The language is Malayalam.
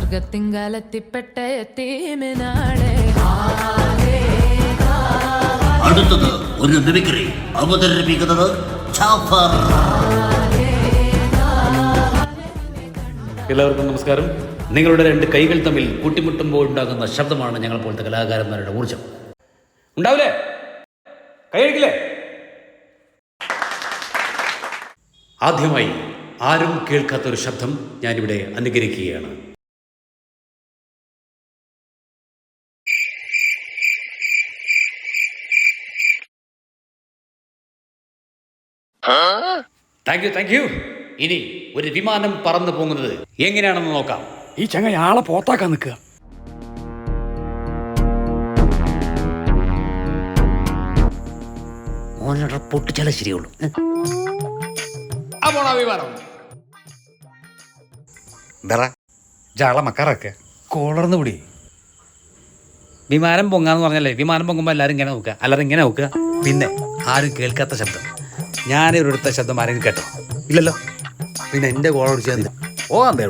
സ്വർഗത്തിങ്കാലെത്തിപ്പെട്ട യതീമിനാളെ. അടുത്തത് ഒരു മിമിക്രി അവതരിപ്പിക്കുന്നത് ജാഫർ. എല്ലാവർക്കും നമസ്കാരം. നിങ്ങളുടെ രണ്ട് കൈകൾ തമ്മിൽ കൂട്ടിമുട്ടുമ്പോൾ ഉണ്ടാകുന്ന ശബ്ദമാണ് ഞങ്ങൾ പോലത്തെ കലാകാരന്മാരുടെ ഊർജം. ഉണ്ടാവില്ലേ? കൈയടിക്കില്ലേ? ആദ്യമായി ആരും കേൾക്കാത്തൊരു ശബ്ദം ഞാനിവിടെ അനുകരിക്കുകയാണ്. Thank you. ഇനി ഒരു വിമാനം പറന്നു പോകുന്നത് എങ്ങനെയാണെന്ന് നോക്കാം. ഈ ചങ്ങ ആളെ പോത്താക്കാൻ നിൽക്കുക. പൊട്ടിച്ചാലേ ശരിയുള്ളൂ. വിമാനം മക്കാറൊക്കെ കോളർന്ന് പിടി. വിമാനം പൊങ്ങാന്ന് പറഞ്ഞല്ലേ, വിമാനം പൊങ്ങുമ്പോൾ എല്ലാവരും ഇങ്ങനെ നോക്കുക, അല്ലാതെ ഇങ്ങനെ നോക്കുക. പിന്നെ ആരും കേൾക്കാത്ത ശബ്ദം, ഞാനൊരിടത്ത ശബ്ദം ആരെങ്കിലും കേട്ടോ? ഇല്ലല്ലോ. പിന്നെ എൻ്റെ കോളർ ചേർന്ന് ഓ എന്താ